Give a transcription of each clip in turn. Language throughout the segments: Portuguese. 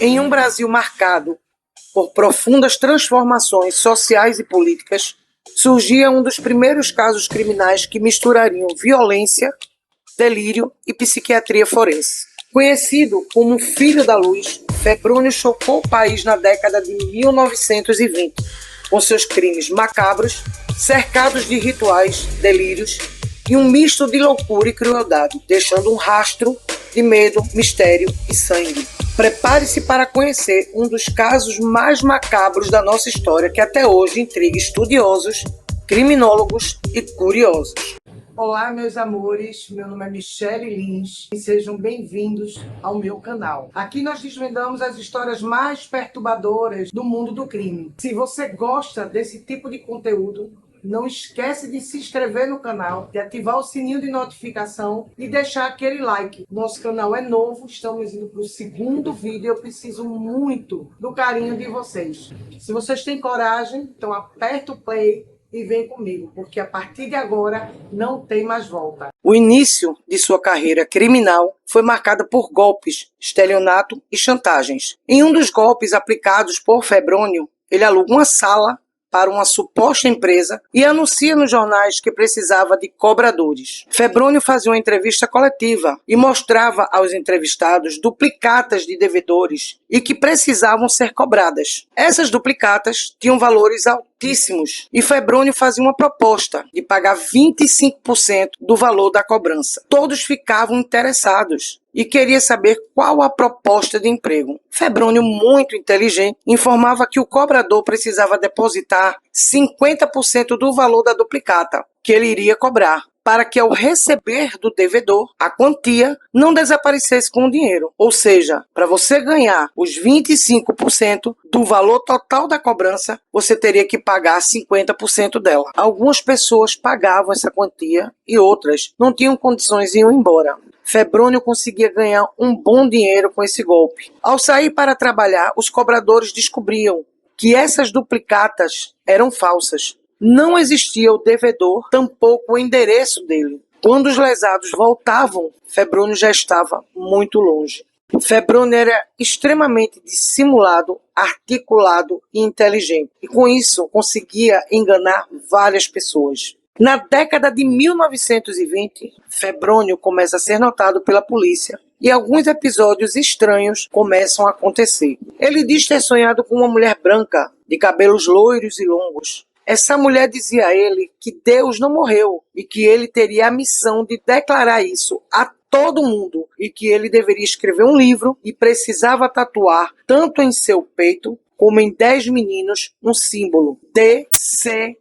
Em um Brasil marcado por profundas transformações sociais e políticas, surgia um dos primeiros casos criminais que misturariam violência, delírio e psiquiatria forense. Conhecido como Filho da Luz, Febrônio chocou o país na década de 1920, com seus crimes macabros, cercados de rituais, delírios e um misto de loucura e crueldade, deixando um rastro de medo, mistério e sangue. Prepare-se para conhecer um dos casos mais macabros da nossa história, que até hoje intriga estudiosos, criminólogos e curiosos. Olá, meus amores, meu nome é Michele Lins e sejam bem-vindos ao meu canal. Aqui nós desvendamos as histórias mais perturbadoras do mundo do crime. Se você gosta desse tipo de conteúdo, não esquece de se inscrever no canal, de ativar o sininho de notificação e deixar aquele like. Nosso canal é novo, estamos indo para o segundo vídeo e eu preciso muito do carinho de vocês. Se vocês têm coragem, então aperta o play e vem comigo, porque a partir de agora não tem mais volta. O início de sua carreira criminal foi marcado por golpes, estelionato e chantagens. Em um dos golpes aplicados por Febrônio, ele aluga uma sala para uma suposta empresa e anuncia nos jornais que precisava de cobradores. Febrônio fazia uma entrevista coletiva e mostrava aos entrevistados duplicatas de devedores e que precisavam ser cobradas. Essas duplicatas tinham valores altíssimos e Febrônio fazia uma proposta de pagar 25% do valor da cobrança. Todos ficavam interessados e queria saber qual a proposta de emprego. Febrônio, muito inteligente, informava que o cobrador precisava depositar 50% do valor da duplicata que ele iria cobrar, para que ao receber do devedor, a quantia não desaparecesse com o dinheiro. Ou seja, para você ganhar os 25% do valor total da cobrança, você teria que pagar 50% dela. Algumas pessoas pagavam essa quantia e outras não tinham condições e iam embora. Febrônio conseguia ganhar um bom dinheiro com esse golpe. Ao sair para trabalhar, os cobradores descobriam que essas duplicatas eram falsas. Não existia o devedor, tampouco o endereço dele. Quando os lesados voltavam, Febrônio já estava muito longe. Febrônio era extremamente dissimulado, articulado e inteligente. E com isso conseguia enganar várias pessoas. Na década de 1920, Febrônio começa a ser notado pela polícia e alguns episódios estranhos começam a acontecer. Ele diz ter sonhado com uma mulher branca, de cabelos loiros e longos. Essa mulher dizia a ele que Deus não morreu e que ele teria a missão de declarar isso a todo mundo e que ele deveria escrever um livro e precisava tatuar tanto em seu peito como em 10 meninos um símbolo DCVXVI.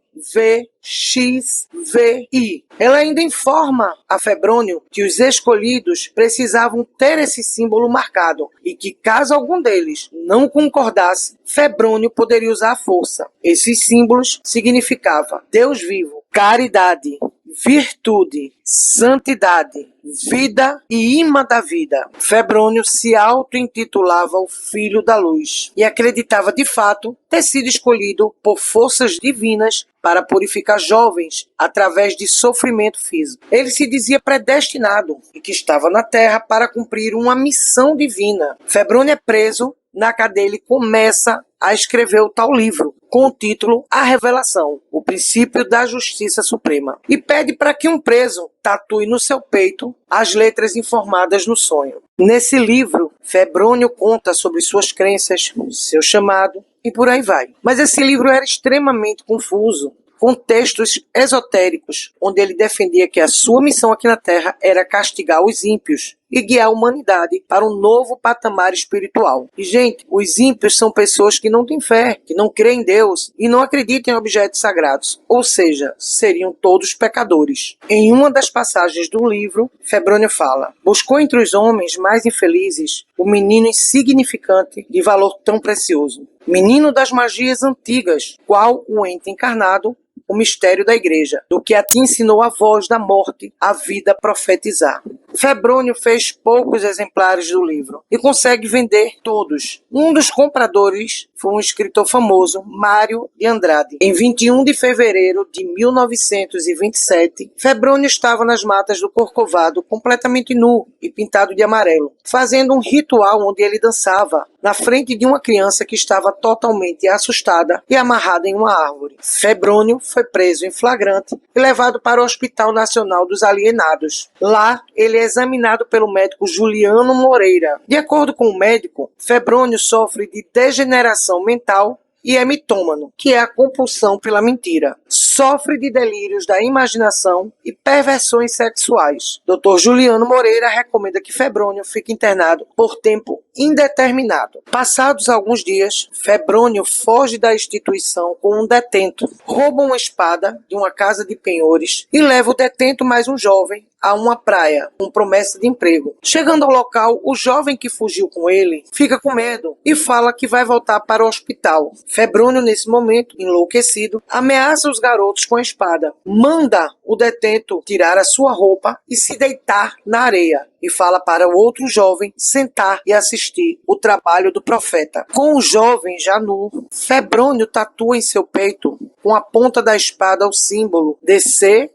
Ela ainda informa a Febrônio que os escolhidos precisavam ter esse símbolo marcado e que caso algum deles não concordasse, Febrônio poderia usar a força. Esses símbolos significavam Deus vivo, caridade, virtude, santidade, vida e imã da vida. Febrônio se auto-intitulava o Filho da Luz e acreditava de fato ter sido escolhido por forças divinas para purificar jovens através de sofrimento físico. Ele se dizia predestinado e que estava na Terra para cumprir uma missão divina. Febrônio é preso. Na cadeia ele começa a escrever o tal livro, com o título A Revelação, o princípio da justiça suprema, e pede para que um preso tatue no seu peito as letras informadas no sonho. Nesse livro, Febrônio conta sobre suas crenças, seu chamado e por aí vai. Mas esse livro era extremamente confuso, com textos esotéricos, onde ele defendia que a sua missão aqui na Terra era castigar os ímpios e guiar a humanidade para um novo patamar espiritual. E, gente, os ímpios são pessoas que não têm fé, que não creem em Deus e não acreditam em objetos sagrados, ou seja, seriam todos pecadores. Em uma das passagens do livro, Febrônio fala: buscou entre os homens mais infelizes o menino insignificante de valor tão precioso, menino das magias antigas, qual o ente encarnado, o mistério da igreja, do que a ti ensinou a voz da morte, a vida profetizar. Febrônio fez poucos exemplares do livro e consegue vender todos. Um dos compradores foi um escritor famoso, Mário de Andrade. Em 21 de fevereiro de 1927, Febrônio estava nas matas do Corcovado, completamente nu e pintado de amarelo, fazendo um ritual onde ele dançava na frente de uma criança que estava totalmente assustada e amarrada em uma árvore. Febrônio foi preso em flagrante e levado para o Hospital Nacional dos Alienados. Lá, ele é examinado pelo médico Juliano Moreira. De acordo com o médico, Febrônio sofre de degeneração mental e é mitômano, que é a compulsão pela mentira. Sofre de delírios da imaginação e perversões sexuais. Dr. Juliano Moreira recomenda que Febrônio fique internado por tempo indeterminado. Passados alguns dias, Febrônio foge da instituição com um detento, rouba uma espada de uma casa de penhores e leva o detento mais um jovem a uma praia, com promessa de emprego. Chegando ao local, o jovem que fugiu com ele fica com medo e fala que vai voltar para o hospital. Febrônio, nesse momento, enlouquecido, ameaça os garotos com a espada, manda o detento tirar a sua roupa e se deitar na areia, e fala para o outro jovem sentar e assistir o trabalho do profeta. Com o jovem já nu, Febrônio tatua em seu peito, com a ponta da espada, o símbolo DCVXVI.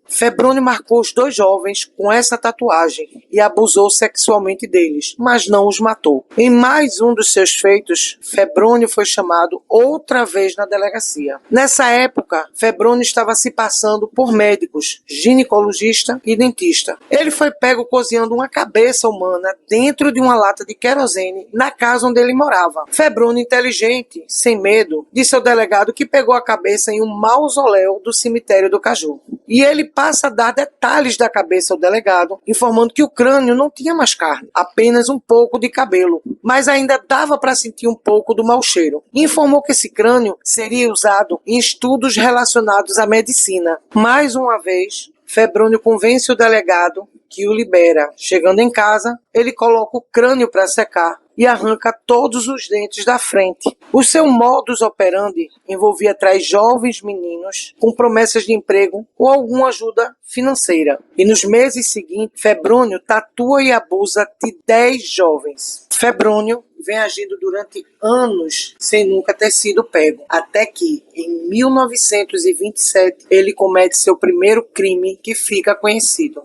Febrônio marcou os dois jovens com essa tatuagem e abusou sexualmente deles, mas não os matou. Em mais um dos seus feitos, Febrônio foi chamado outra vez na delegacia. Nessa época, Febrônio estava se passando por médicos, ginecologista e dentista. Ele foi pego cozinhando uma cabeça humana dentro de uma lata de querosene na casa onde ele morava. Febrônio, inteligente, sem medo, disse ao delegado que pegou a cabeça em um mausoléu do cemitério do Caju. E ele passa a dar detalhes da cabeça ao delegado, informando que o crânio não tinha mais carne, apenas um pouco de cabelo, mas ainda dava para sentir um pouco do mau cheiro. E informou que esse crânio seria usado em estudos relacionados à medicina. Mais uma vez, Febrônio convence o delegado que o libera. Chegando em casa, ele coloca o crânio para secar e arranca todos os dentes da frente. O seu modus operandi envolvia atrair jovens meninos com promessas de emprego ou alguma ajuda financeira. E nos meses seguintes, Febrônio tatua e abusa de 10 jovens. Febrônio vem agindo durante anos sem nunca ter sido pego, até que, em 1927, ele comete seu primeiro crime que fica conhecido.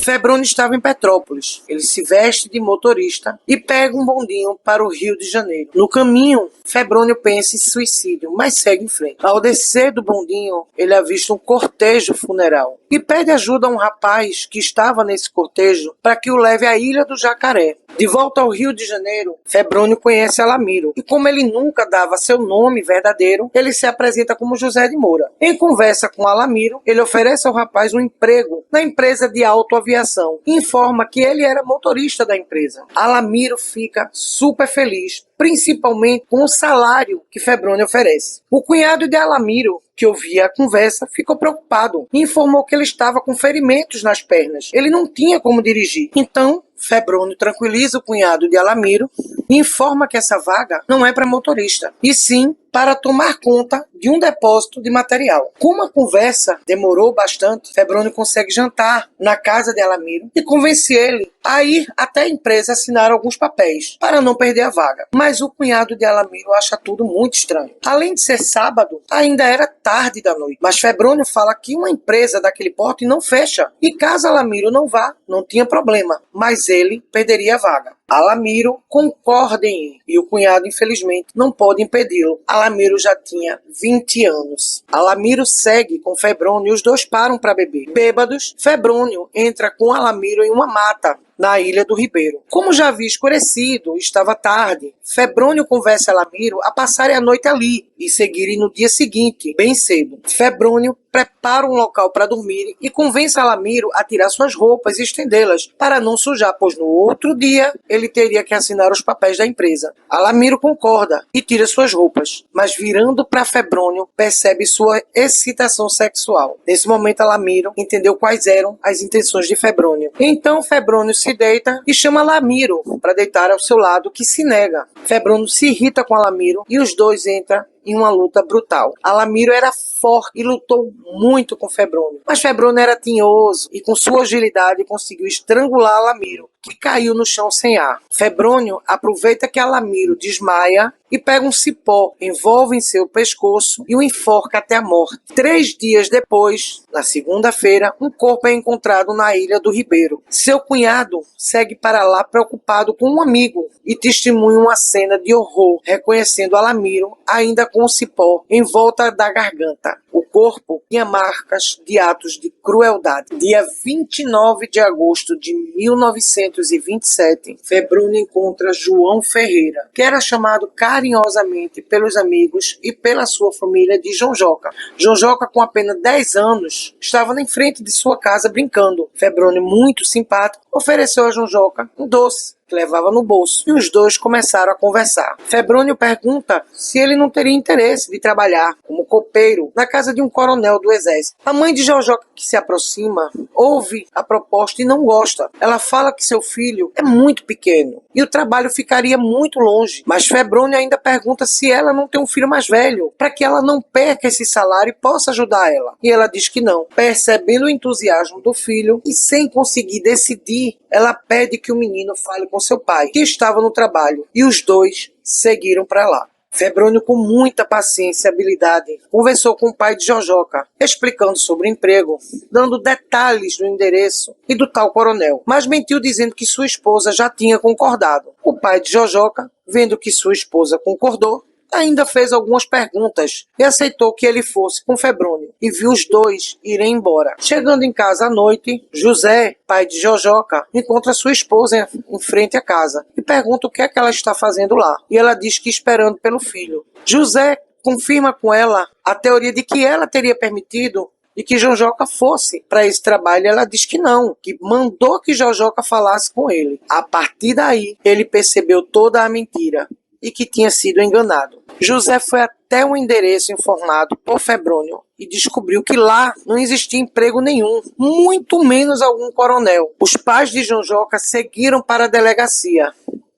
Febrônio estava em Petrópolis. Ele se veste de motorista e pega um bondinho para o Rio de Janeiro. No caminho, Febrônio pensa em suicídio, mas segue em frente. Ao descer do bondinho, ele avista um cortejo funeral e pede ajuda a um rapaz que estava nesse cortejo para que o leve à Ilha do Jacaré. De volta ao Rio de Janeiro, Febrônio conhece Alamiro e, como ele nunca dava seu nome verdadeiro, ele se apresenta como José de Moura. Em conversa com Alamiro, ele oferece ao rapaz um emprego na empresa de autoaviação e informa que ele era motorista da empresa. Alamiro fica super feliz, principalmente com o salário que Febrônio oferece. O cunhado de Alamiro, que ouvia a conversa, ficou preocupado e informou que ele estava com ferimentos nas pernas. Ele não tinha como dirigir. Então, Febrônio tranquiliza o cunhado de Alamiro e informa que essa vaga não é para motorista, e sim para tomar conta de um depósito de material. Como a conversa demorou bastante, Febrônio consegue jantar na casa de Alamiro e convence ele a ir até a empresa assinar alguns papéis para não perder a vaga. Mas o cunhado de Alamiro acha tudo muito estranho. Além de ser sábado, ainda era tarde da noite. Mas Febrônio fala que uma empresa daquele porte não fecha. E caso Alamiro não vá, não tinha problema. Mas ele perderia a vaga. Alamiro concorda em ir, e o cunhado, infelizmente, não pode impedi-lo. Alamiro já tinha 20 anos. Alamiro segue com Febrônio e os dois param para beber. Bêbados, Febrônio entra com Alamiro em uma mata na Ilha do Ribeiro. Como já havia escurecido, estava tarde, Febrônio convence Alamiro a passarem a noite ali e seguirem no dia seguinte, bem cedo. Febrônio prepara um local para dormir e convence Alamiro a tirar suas roupas e estendê-las para não sujar, pois no outro dia ele ele teria que assinar os papéis da empresa. Alamiro concorda e tira suas roupas, mas virando para Febrônio, percebe sua excitação sexual. Nesse momento, Alamiro entendeu quais eram as intenções de Febrônio. Então, Febrônio se deita e chama Alamiro para deitar ao seu lado, que se nega. Febrônio se irrita com Alamiro e os dois entram em uma luta brutal. Alamiro era forte e lutou muito com Febrônio, mas Febrônio era tinhoso e com sua agilidade conseguiu estrangular Alamiro, que caiu no chão sem ar. Febrônio aproveita que Alamiro desmaia e pega um cipó, envolve em seu pescoço e o enforca até a morte. 3 dias depois, na segunda-feira, um corpo é encontrado na Ilha do Ribeiro. Seu cunhado segue para lá preocupado com um amigo e testemunha uma cena de horror, reconhecendo Alamiro ainda com o cipó em volta da garganta. O corpo tinha marcas de atos de crueldade. Dia 29 de agosto de 1927, Febrônio encontra João Ferreira, que era chamado carinhosamente pelos amigos e pela sua família de Jonjoca. Jonjoca, com apenas 10 anos, estava na frente de sua casa brincando. Febrônio, muito simpático, ofereceu a Jonjoca um doce que levava no bolso, e os dois começaram a conversar. Febrônio pergunta se ele não teria interesse de trabalhar como copeiro na casa de um coronel do exército. A mãe de Jonjoca, que se aproxima, ouve a proposta e não gosta. Ela fala que seu filho é muito pequeno e o trabalho ficaria muito longe, mas Febrônio ainda pergunta se ela não tem um filho mais velho, para que ela não perca esse salário e possa ajudar ela. E ela diz que não. Percebendo o entusiasmo do filho e sem conseguir decidir, ela pede que o menino fale com seu pai, que estava no trabalho, e os dois seguiram para lá. Febrônio, com muita paciência e habilidade, conversou com o pai de Jonjoca, explicando sobre o emprego, dando detalhes do endereço e do tal coronel, mas mentiu dizendo que sua esposa já tinha concordado. O pai de Jonjoca, vendo que sua esposa concordou, ainda fez algumas perguntas e aceitou que ele fosse com Febrônio e viu os dois irem embora. Chegando em casa à noite, José, pai de Jonjoca, encontra sua esposa em frente à casa e pergunta o que é que ela está fazendo lá. E ela diz que esperando pelo filho. José confirma com ela a teoria de que ela teria permitido e que Jonjoca fosse para esse trabalho. Ela diz que não, que mandou que Jonjoca falasse com ele. A partir daí, ele percebeu toda a mentira e que tinha sido enganado. José foi até o endereço informado por Febrônio e descobriu que lá não existia emprego nenhum, muito menos algum coronel. Os pais de Jonjoca seguiram para a delegacia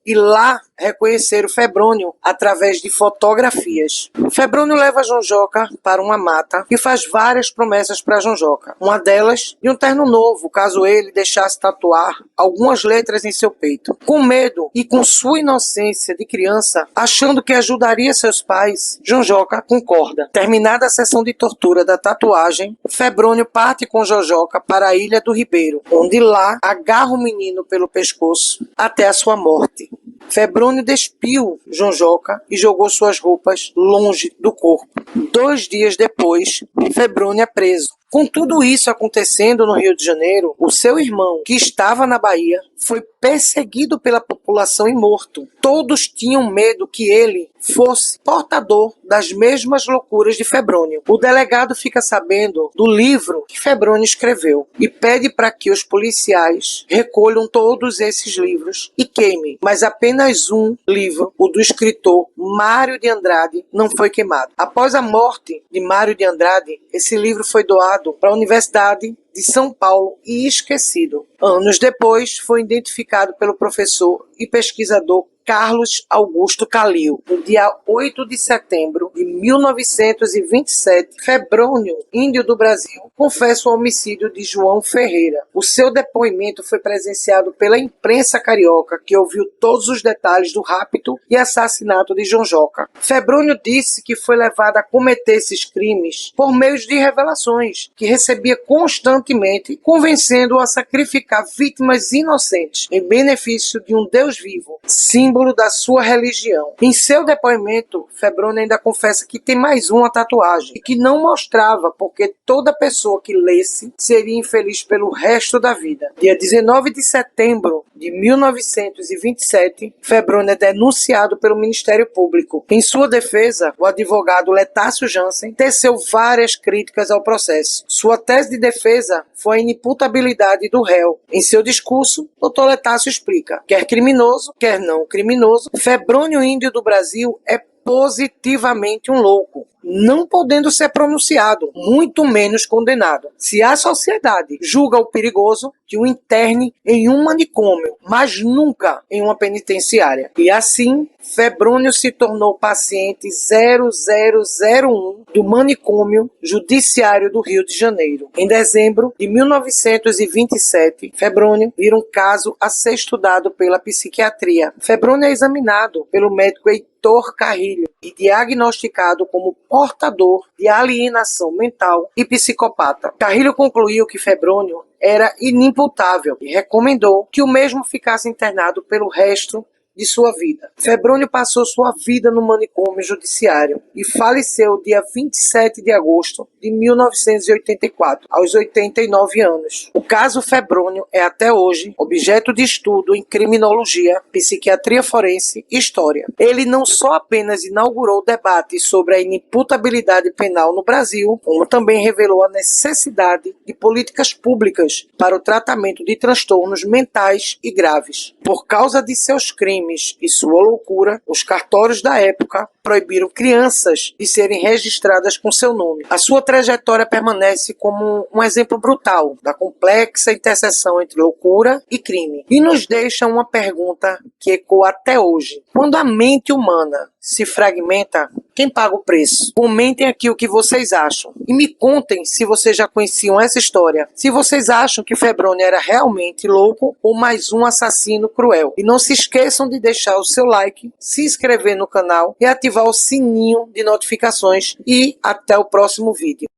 e lá reconheceram Febrônio através de fotografias. Febrônio leva Jonjoca para uma mata e faz várias promessas para Jonjoca. Uma delas, de um terno novo, caso ele deixasse tatuar algumas letras em seu peito. Com medo e com sua inocência de criança, achando que ajudaria seus pais, Jonjoca concorda. Terminada a sessão de tortura da tatuagem, Febrônio parte com Jonjoca para a Ilha do Ribeiro, onde lá agarra o menino pelo pescoço até a sua morte. Febrônio despiu Jonjoca e jogou suas roupas longe do corpo. 2 dias depois, Febrônio é preso. Com tudo isso acontecendo no Rio de Janeiro, o seu irmão, que estava na Bahia, foi perseguido pela população e morto. Todos tinham medo que ele fosse portador das mesmas loucuras de Febrônio. O delegado fica sabendo do livro que Febrônio escreveu e pede para que os policiais recolham todos esses livros e queimem. Mas apenas um livro, o do escritor Mário de Andrade, não foi queimado. Após a morte de Mário de Andrade, esse livro foi doado para a Universidade de São Paulo e esquecido. Anos depois, foi identificado pelo professor e pesquisador Carlos Augusto Calil. No dia 8 de setembro de 1927, Febrônio, índio do Brasil, confessa o homicídio de João Ferreira. O seu depoimento foi presenciado pela imprensa carioca, que ouviu todos os detalhes do rapto e assassinato de Jonjoca. Febrônio disse que foi levado a cometer esses crimes por meio de revelações, que recebia constantemente, convencendo-o a sacrificar vítimas inocentes em benefício de um Deus vivo, símbolo da sua religião. Em seu depoimento, Febrônio ainda confessa confessa que tem mais uma tatuagem e que não mostrava porque toda pessoa que lesse seria infeliz pelo resto da vida. Dia 19 de setembro de 1927, Febrônio é denunciado pelo Ministério Público. Em sua defesa, o advogado Letácio Jansen teceu várias críticas ao processo. Sua tese de defesa foi a inimputabilidade do réu. Em seu discurso, Dr. Letácio explica: quer criminoso, quer não criminoso, Febrônio Índio do Brasil é positivamente um louco, não podendo ser pronunciado, muito menos condenado. Se a sociedade julga o perigoso, que o interne em um manicômio, mas nunca em uma penitenciária. E assim, Febrônio se tornou paciente 0001 do manicômio judiciário do Rio de Janeiro. Em dezembro de 1927, Febrônio vira um caso a ser estudado pela psiquiatria. Febrônio é examinado pelo médico Heitor Carrilho e diagnosticado como portador de alienação mental e psicopata. Carrilho concluiu que Febrônio era inimputável e recomendou que o mesmo ficasse internado pelo resto de sua vida. Febrônio passou sua vida no manicômio judiciário e faleceu dia 27 de agosto de 1984, aos 89 anos. O caso Febrônio é até hoje objeto de estudo em criminologia, psiquiatria forense e história. Ele não só apenas inaugurou debates sobre a inimputabilidade penal no Brasil, como também revelou a necessidade de políticas públicas para o tratamento de transtornos mentais e graves. Por causa de seus crimes e sua loucura, os cartórios da época proibiram crianças de serem registradas com seu nome. A sua trajetória permanece como um exemplo brutal da complexa interseção entre loucura e crime. E nos deixa uma pergunta que ecoa até hoje. Quando a mente humana se fragmenta, quem paga o preço? Comentem aqui o que vocês acham. E me contem se vocês já conheciam essa história. Se vocês acham que Febrônio era realmente louco ou mais um assassino cruel. E não se esqueçam de deixar o seu like, se inscrever no canal e ativar o sininho de notificações. E até o próximo vídeo.